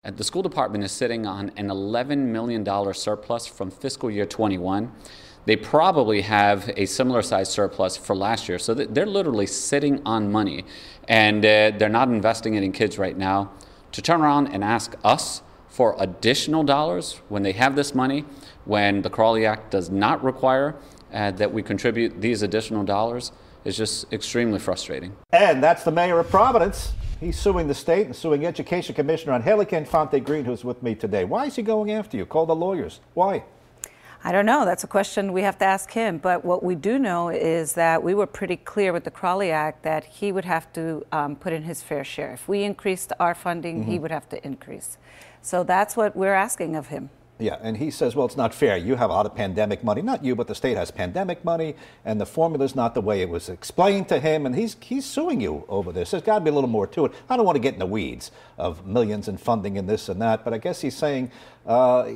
The school department is sitting on an $11 million surplus from fiscal year 21. They probably have a similar size surplus for last year. So they're literally sitting on money, and they're not investing it in kids right now. To turn around and ask us for additional dollars when they have this money, when the Crawley Act does not require that we contribute these additional dollars, is just extremely frustrating. And that's the mayor of Providence. He's suing the state and suing Education Commissioner Angélica Infante-Green, who's with me today. Why is he going after you? Call the lawyers. Why? I don't know. That's a question we have to ask him. But what we do know is that we were pretty clear with the Crawley Act that he would have to put in his fair share. If we increased our funding, he would have to increase. So that's what we're asking of him. Yeah, and he says, well, it's not fair. You have a lot of pandemic money. Not you, but the state has pandemic money, and the formula's not the way it was explained to him, and he's suing you over this. There's got to be a little more to it. I don't want to get in the weeds of millions in funding and this and that, but I guess he's saying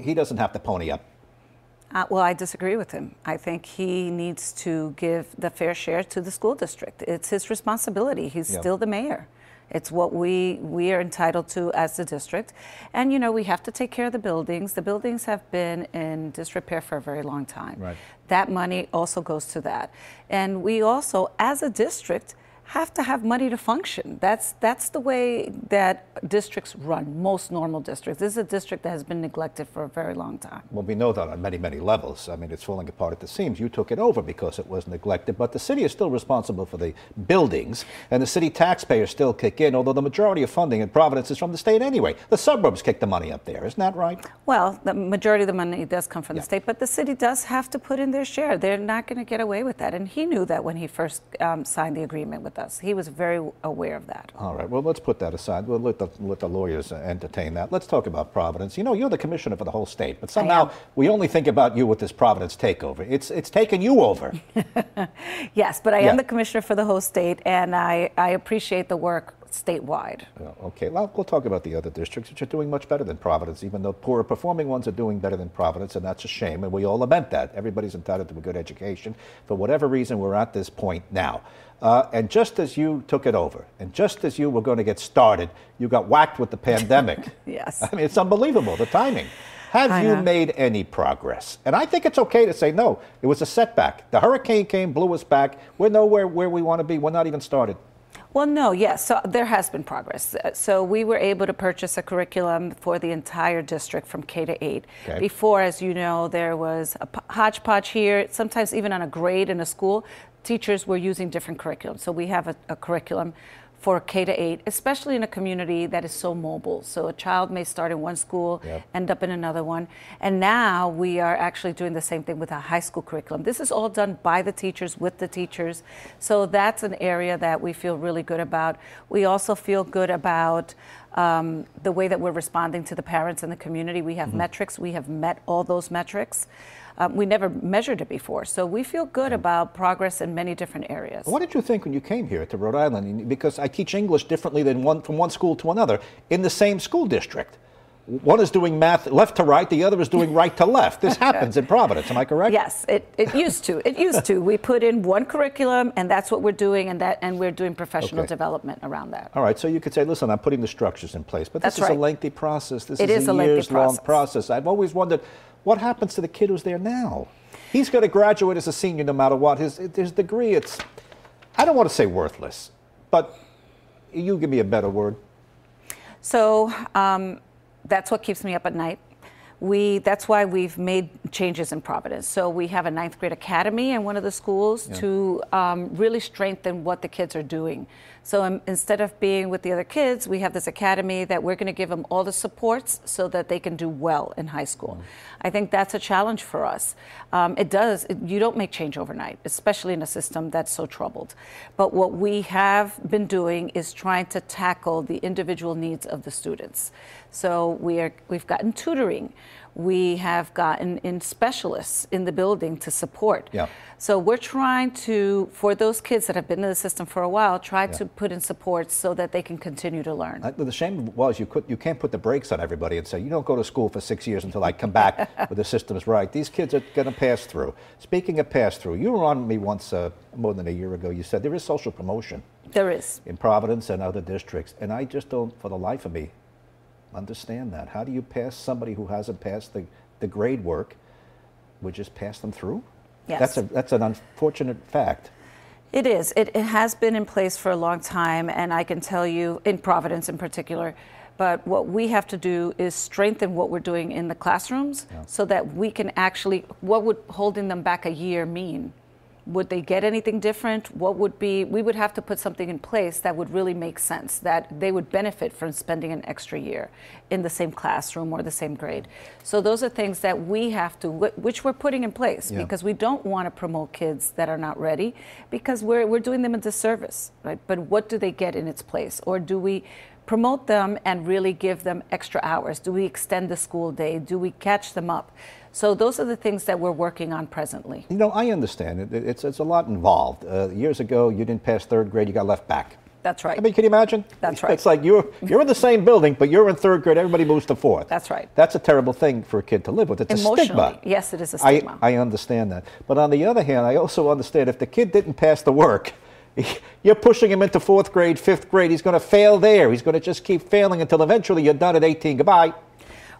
he doesn't have to pony up. Well, I disagree with him. I think he needs to give the fair share to the school district. It's his responsibility. He's still the mayor. It's what we are entitled to as the district. And, you know, we have to take care of the buildings. The buildings have been in disrepair for a very long time. Right. That money also goes to that. And we also, as a district, have to have money to function. That's the way that districts run, most normal districts. This is a district that has been neglected for a very long time. Well, we know that on many, many levels. I mean, it's falling apart at the seams. You took it over because it was neglected, but the city is still responsible for the buildings, and the city taxpayers still kick in, although the majority of funding in Providence is from the state anyway. The suburbs kick the money up there, isn't that right? Well, the majority of the money does come from the state, but the city does have to put in their share. They're not going to get away with that, and he knew that when he first signed the agreement with us. He was very aware of that. All right. Well, let's put that aside. We'll let the lawyers entertain that. Let's talk about Providence. You know, you're the commissioner for the whole state, but somehow we only think about you with this Providence takeover. It's taken you over. Yes, but I am the commissioner for the whole state, and I appreciate the work statewide. Okay. Well, we'll talk about the other districts, which are doing much better than Providence, even though poorer performing ones are doing better than Providence, and that's a shame, and we all lament that. Everybody's entitled to a good education. For whatever reason, we're at this point now. And just as you took it over, and just as you were going to get started, you got whacked with the pandemic. Yes. I mean, it's unbelievable, the timing. Have you made any progress? And I think it's okay to say, no, it was a setback. The hurricane came, blew us back. We're nowhere where we want to be. We're not even started. Well, no, yes. So there has been progress. So we were able to purchase a curriculum for the entire district from K to 8. Okay. Before, as you know, there was a hodgepodge here, sometimes even on a grade in a school. Teachers were using different curriculum. So we have a curriculum for K to 8, especially in a community that is so mobile. So a child may start in one school, end up in another one. And now we are actually doing the same thing with a high school curriculum. This is all done by the teachers, with the teachers. So that's an area that we feel really good about. We also feel good about the way that we're responding to the parents in the community. We have metrics. We have met all those metrics. We never measured it before, so we feel good about progress in many different areas. What did you think when you came here to Rhode Island? Because I teach English differently than from one school to another in the same school district. One is doing math left to right, the other is doing right to left. This happens in Providence, am I correct? Yes, it used to. It used to. We put in one curriculum, and that's what we're doing, and we're doing professional development around that. All right, so you could say, listen, I'm putting the structures in place, but this is a lengthy process. This is a lengthy years-long process. I've always wondered, what happens to the kid who's there now? He's going to graduate as a senior no matter what. His degree, it's, I don't want to say worthless, but you give me a better word. So that's what keeps me up at night. That's why we've made changes in Providence. So we have a 9th grade academy in one of the schools to really strengthen what the kids are doing. So instead of being with the other kids, we have this academy that we're going to give them all the supports so that they can do well in high school. I think that's a challenge for us. You don't make change overnight, especially in a system that's so troubled. But what we have been doing is trying to tackle the individual needs of the students. So we've gotten tutoring. We have gotten in specialists in the building to support. So we're trying to, for those kids that have been in the system for a while, try to put in support so that they can continue to learn. The shame was you can't put the brakes on everybody and say, you don't go to school for 6 years until I come back where the system's right. These kids are going to pass through. Speaking of pass through, you were on me once, more than a year ago, you said there is social promotion. There is. In Providence and other districts, and I just don't, for the life of me, understand that. How do you pass somebody who hasn't passed the grade work? We just pass them through? Yes. That's an unfortunate fact. It is. It has been in place for a long time, and I can tell you, in Providence in particular, but what we have to do is strengthen what we're doing in the classrooms so that we can actually, what would holding them back a year mean? Would they get anything different? What would be, we would have to put something in place that would really make sense, that they would benefit from spending an extra year in the same classroom or the same grade. So those are things that we have to, which we're putting in place because we don't want to promote kids that are not ready because we're doing them a disservice, right? But what do they get in its place? Or do we promote them and really give them extra hours? Do we extend the school day? Do we catch them up? So those are the things that we're working on presently. You know, I understand. It's a lot involved. Years ago, you didn't pass third grade, you got left back. That's right. I mean, can you imagine? That's right. It's like you're in the same building, but you're in third grade, everybody moves to fourth. That's right. That's a terrible thing for a kid to live with. It's a stigma. Yes, it is a stigma. I understand that. But on the other hand, I also understand if the kid didn't pass the work, you're pushing him into fourth grade, fifth grade, he's going to fail there. He's going to just keep failing until eventually you're done at 18. Goodbye.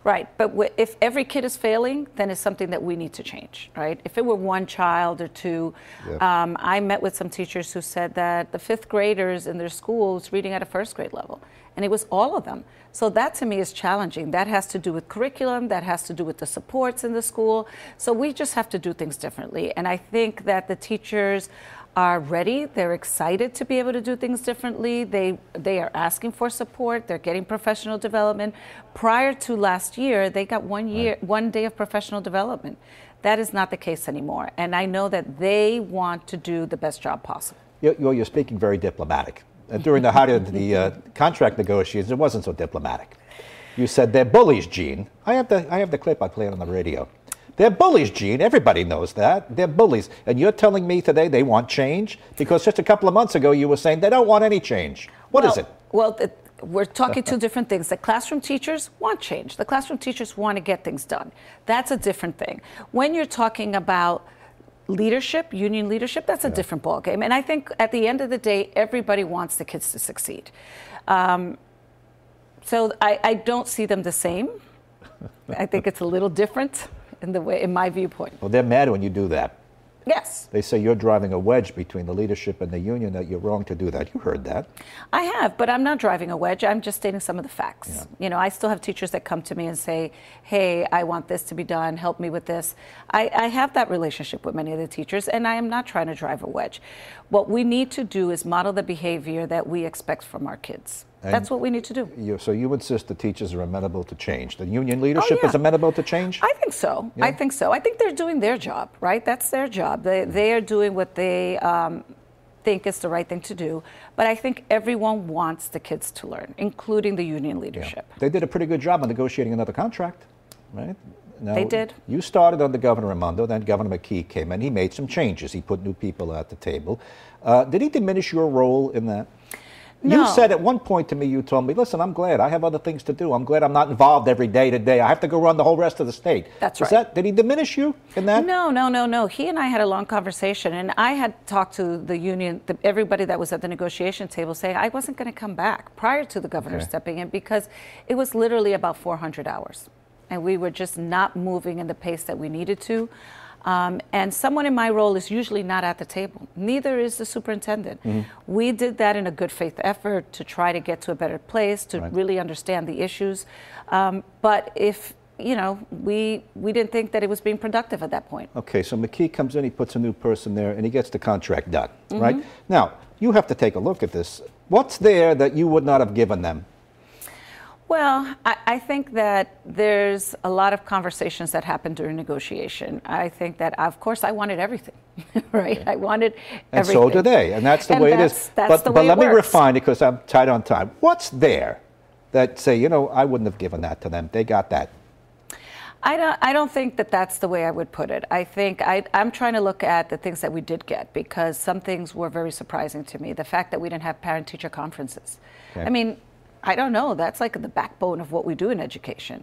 Right, but if every kid is failing, then it's something that we need to change, right? If it were one child or two, I met with some teachers who said that the fifth graders in their schools reading at a first grade level, and it was all of them. So that to me is challenging. That has to do with curriculum, that has to do with the supports in the school. So we just have to do things differently. And I think that the teachers are ready. They're excited to be able to do things differently. They are asking for support. They're getting professional development. Prior to last year, they got 1 day of professional development. That is not the case anymore. And I know that they want to do the best job possible. You're speaking very diplomatic. During the height of the contract negotiations, it wasn't so diplomatic. You said they're bullies, Gene. I have the clip. I play it on the radio. They're bullies, Gene. Everybody knows that. They're bullies. And you're telling me today they want change? Because just a couple of months ago you were saying they don't want any change. What is it? Well, we're talking two different things. The classroom teachers want change. The classroom teachers want to get things done. That's a different thing. When you're talking about leadership, union leadership, that's a different ballgame. And I think at the end of the day, everybody wants the kids to succeed. So I don't see them the same. I think it's a little different in my viewpoint. Well, they're mad when you do that. Yes. They say you're driving a wedge between the leadership and the union, that you're wrong to do that. You heard that. I have, but I'm not driving a wedge. I'm just stating some of the facts. Yeah. You know, I still have teachers that come to me and say, hey, I want this to be done. Help me with this. I have that relationship with many of the teachers, and I am not trying to drive a wedge. What we need to do is model the behavior that we expect from our kids. And that's what we need to do. So you insist the teachers are amenable to change. The union leadership is amenable to change? I think so. Yeah. I think so. I think they're doing their job, right? That's their job. They are doing what they think is the right thing to do. But I think everyone wants the kids to learn, including the union leadership. Yeah. They did a pretty good job on negotiating another contract, right? Now, they did. You started under Governor Raimondo, then Governor McKee came in. He made some changes. He put new people at the table. Did he diminish your role in that? No. You said at one point to me, you told me, listen, I'm glad. I have other things to do. I'm glad I'm not involved every day to day. I have to go run the whole rest of the state. That's right. Did he diminish you in that? No. He and I had a long conversation, and I had talked to the union, everybody that was at the negotiation table, saying I wasn't going to come back prior to the governor stepping in because it was literally about 400 hours. And we were just not moving in the pace that we needed to. And someone in my role is usually not at the table. Neither is the superintendent. Mm-hmm. We did that in a good faith effort to try to get to a better place, to really understand the issues. But if, you know, we didn't think that it was being productive at that point. Okay, so McKee comes in, he puts a new person there, and he gets the contract done, right? Now, you have to take a look at this. What's there that you would not have given them? Well, I think that there's a lot of conversations that happen during negotiation. I think that, of course, I wanted everything, right? Okay. I wanted everything. And so do they, and that's the way it is. But let me refine it because I'm tight on time. What's there that say, you know, I wouldn't have given that to them. They got that. I don't think that that's the way I would put it. I think I'm trying to look at the things that we did get because some things were very surprising to me. The fact that we didn't have parent-teacher conferences. Okay. I mean, I don't know. That's like the backbone of what we do in education.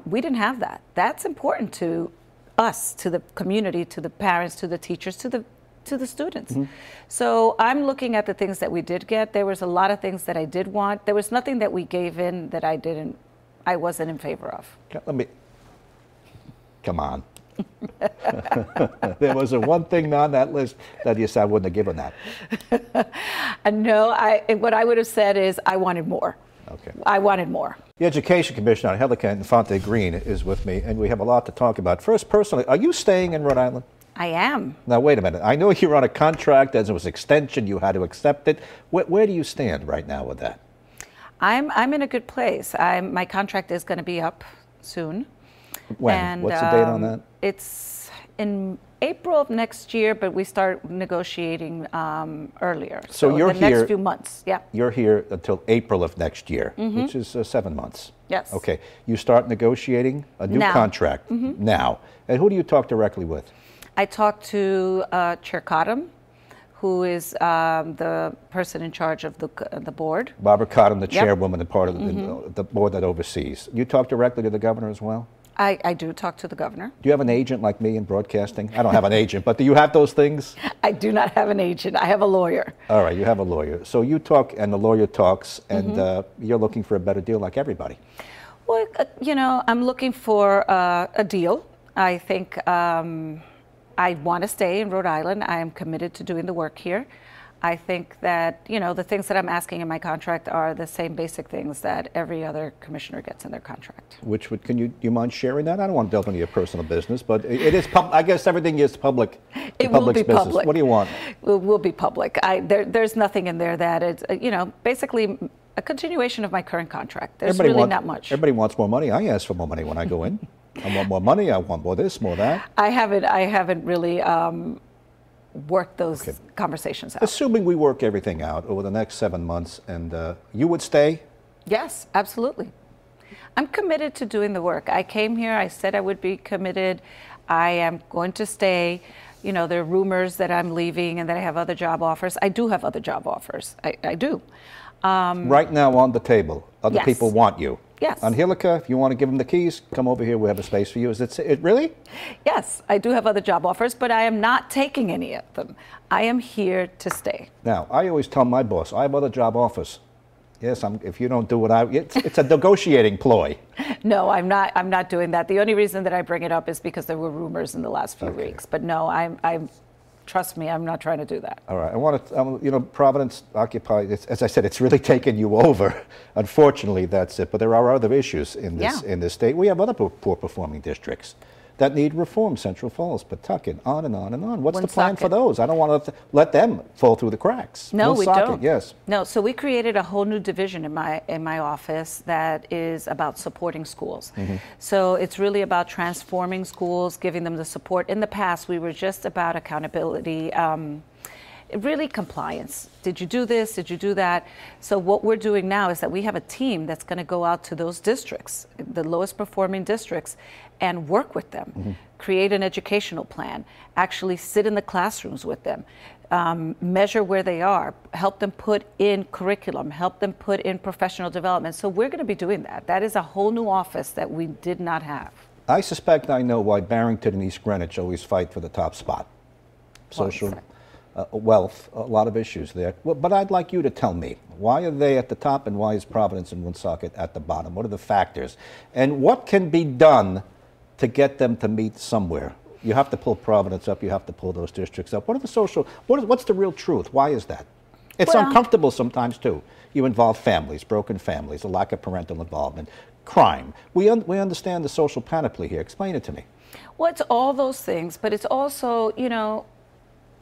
We didn't have that. That's important to us, to the community, to the parents, to the teachers, to the students. Mm-hmm. So I'm looking at the things that we did get. There was a lot of things that I did want. There was nothing that we gave in that I didn't I wasn't in favor of. Come on. There was one thing on that list that you said I wouldn't have given that. No, what I would have said is I wanted more. Okay. I wanted more. The Education Commissioner, Angélica Infante-Green, is with me, and we have a lot to talk about. First, personally, are you staying in Rhode Island? I am. Now, wait a minute. I know you're on a contract, as it was extension, you had to accept it. Where do you stand right now with that? I'm in a good place. My contract is going to be up soon. When? And, what's the date on that? It's in April of next year, but we start negotiating earlier. So you're the here, next few months, yeah. You're here until April of next year, which is 7 months. Yes. Okay. You start negotiating a new contract now. And who do you talk directly with? I talked to Chair Cottom, who is the person in charge of the board. Barbara Cottom, the chairwoman and part of the board that oversees. You talk directly to the governor as well? I do talk to the governor. Do you have an agent like me in broadcasting? I don't have an agent, but do you have those things? I do not have an agent. I have a lawyer. All right, you have a lawyer. So you talk and the lawyer talks, and you're looking for a better deal like everybody. Well, you know, I'm looking for a deal. I think I want to stay in Rhode Island. I am committed to doing the work here. I think that, you know, the things that I'm asking in my contract are the same basic things that every other commissioner gets in their contract. Which would, do you mind sharing that? I don't want to delve into your personal business, but it is I guess everything is public. It will be business. public. What do you want? It will be public. There's nothing in there that it's, you know, basically a continuation of my current contract. There's not much. Everybody wants more money. I ask for more money when I go in. I want more money. I want more this, more that. I haven't really work those conversations out. Assuming we work everything out over the next 7 months, and you would stay? Yes, absolutely. I'm committed to doing the work. I came here, I said I would be committed. I am going to stay. You know, there are rumors that I'm leaving and that I have other job offers. I do have other job offers. I do. Right now on the table, other people want you. Yes. Angélica, if you want to give them the keys, come over here. We have a space for you. Is it really? Yes, I do have other job offers, but I am not taking any of them. I am here to stay. Now, I always tell my boss, I have other job offers. Yes, if you don't do what it's a negotiating ploy. No, I'm not doing that. The only reason that I bring it up is because there were rumors in the last few weeks. But no, trust me, I'm not trying to do that. All right. I want to, you know, Providence occupied, as I said, it's really taken you over. Unfortunately, that's it. But there are other issues in this state. We have other poor performing districts that need reform. Central Falls, Pawtucket, on and on and on. What's the plan for those? I don't want to let them fall through the cracks. No, we don't. Yes. No, so we created a whole new division in my office that is about supporting schools. So it's really about transforming schools, giving them the support. In the past, we were just about accountability, really compliance. Did you do this? Did you do that? So what we're doing now is that we have a team that's going to go out to those districts, the lowest performing districts, and work with them, create an educational plan, actually sit in the classrooms with them, measure where they are, help them put in curriculum, help them put in professional development. So we're going to be doing that. That is a whole new office that we did not have. I suspect I know why Barrington and East Greenwich always fight for the top spot. Social wealth, a lot of issues there. Well, but I'd like you to tell me, why are they at the top and why is Providence and Woonsocket at the bottom? What are the factors? And what can be done to get them to meet somewhere? You have to pull Providence up, you have to pull those districts up. What are the what's the real truth? Why is that? It's uncomfortable sometimes too. You involve families, broken families, a lack of parental involvement, crime. We understand the social panoply here. Explain it to me. Well, it's all those things, but it's also, you know,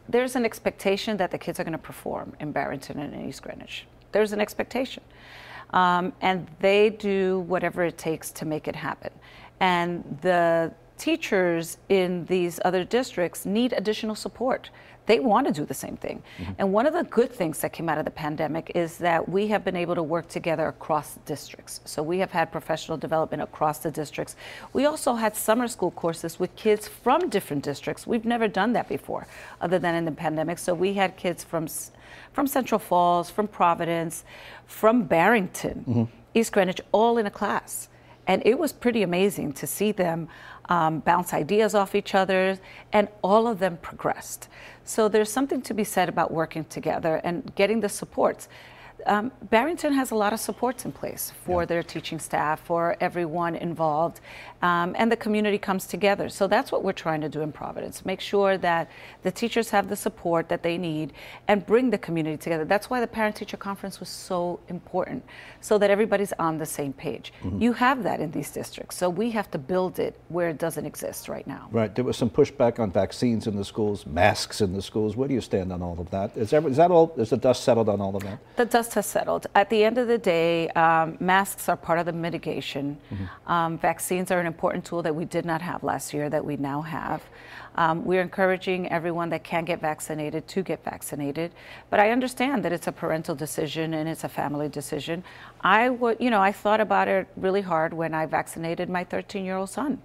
there's an expectation that the kids are going to perform in Barrington and in East Greenwich. There's an expectation. And they do whatever it takes to make it happen. And the teachers in these other districts need additional support. They want to do the same thing. And one of the good things that came out of the pandemic is that we have been able to work together across districts. So we have had professional development across the districts. We also had summer school courses with kids from different districts. We've never done that before, other than in the pandemic. So we had kids from Central Falls, from Providence, from Barrington, East Greenwich, all in a class. And it was pretty amazing to see them bounce ideas off each other, and all of them progressed. So there's something to be said about working together and getting the supports. Barrington has a lot of supports in place for their teaching staff, for everyone involved, and the community comes together. So that's what we're trying to do in Providence, make sure that the teachers have the support that they need and bring the community together. That's why the parent-teacher conference was so important, so that everybody's on the same page. You have that in these districts, so we have to build it where it doesn't exist right now. Right. There was some pushback on vaccines in the schools, masks in the schools. Where do you stand on all of that? Is that all? Is the dust settled on all of that? The dust has settled. At the end of the day, masks are part of the mitigation. Vaccines are an important tool that we did not have last year that we now have. We're encouraging everyone that can get vaccinated to get vaccinated, but I understand that it's a parental decision and it's a family decision. I thought about it really hard when I vaccinated my 13-year-old son.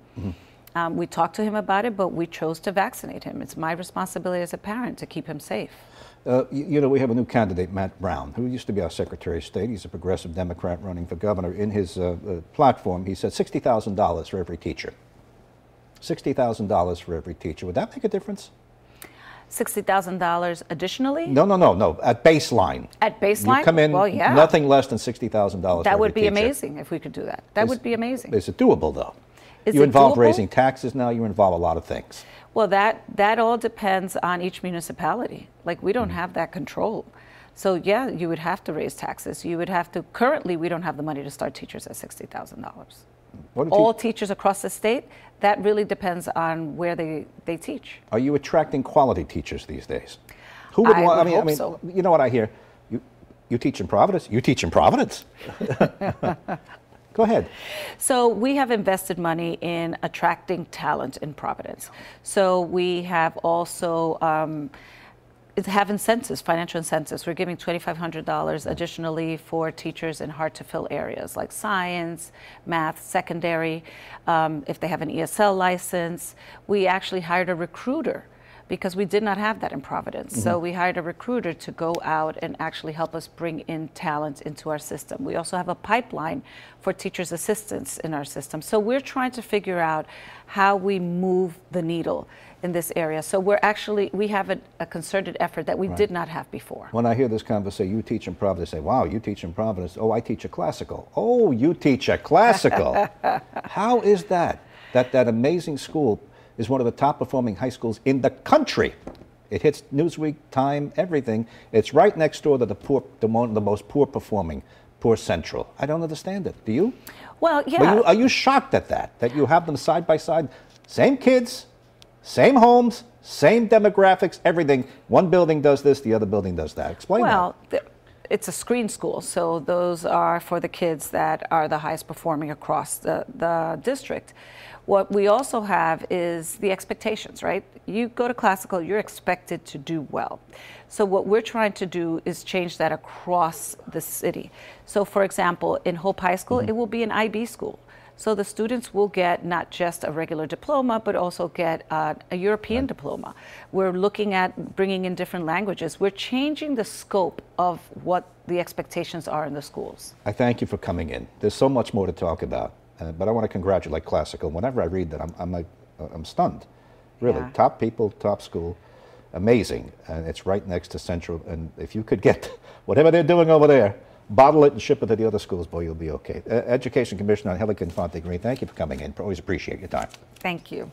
We talked to him about it, but we chose to vaccinate him. It's my responsibility as a parent to keep him safe. We have a new candidate, Matt Brown, who used to be our Secretary of State. He's a progressive Democrat running for governor. In his platform, he said $60,000 for every teacher. $60,000 for every teacher. Would that make a difference? $60,000 additionally? No. At baseline. At baseline? You come in, well, yeah. nothing less than $60,000. That would be amazing if we could do that. That would be amazing. Is it doable, though? Is you it involve doable? raising taxes now. You involve a lot of things. Well, that all depends on each municipality. Like, we don't have that control. So, yeah, you would have to raise taxes. You would have to. Currently, we don't have the money to start teachers at $60,000. All teachers across the state, that really depends on where they teach. Are you attracting quality teachers these days? Who would want? I mean, so. You know what I hear? You teach in Providence. You teach in Providence. Go ahead. So we have invested money in attracting talent in Providence. So we have also have incentives, financial incentives. We're giving $2,500 additionally for teachers in hard-to-fill areas like science, math, secondary. If they have an ESL license, we actually hired a recruiter because we did not have that in Providence. So we hired a recruiter to go out and actually help us bring in talent into our system. We also have a pipeline for teachers' assistants in our system. So we're trying to figure out how we move the needle in this area. So we have a concerted effort that we did not have before. When I hear this conversation, you teach in Providence, I say, wow, you teach in Providence. Oh, I teach a classical. Oh, you teach a classical. How is that? That amazing school is one of the top performing high schools in the country. It hits Newsweek, Time, everything. It's right next door to the most poor performing, Poor Central. I don't understand it. Do you? Well, yeah. Are you shocked at that you have them side by side? Same kids, same homes, same demographics, everything. One building does this, the other building does that. Explain that. Well, it's a screen school, so those are for the kids that are the highest performing across the district. What we also have is the expectations, right? You go to classical, you're expected to do well. So what we're trying to do is change that across the city. So for example, in Hope High School, it will be an IB school. So the students will get not just a regular diploma, but also get a European diploma. We're looking at bringing in different languages. We're changing the scope of what the expectations are in the schools. I thank you for coming in. There's so much more to talk about. But I want to congratulate Classical. Whenever I read that, I'm stunned. Really, top people, top school, amazing. And it's right next to Central. And if you could get whatever they're doing over there, bottle it and ship it to the other schools, boy, you'll be okay. Education Commissioner Angélica Infante-Green, thank you for coming in. Always appreciate your time. Thank you.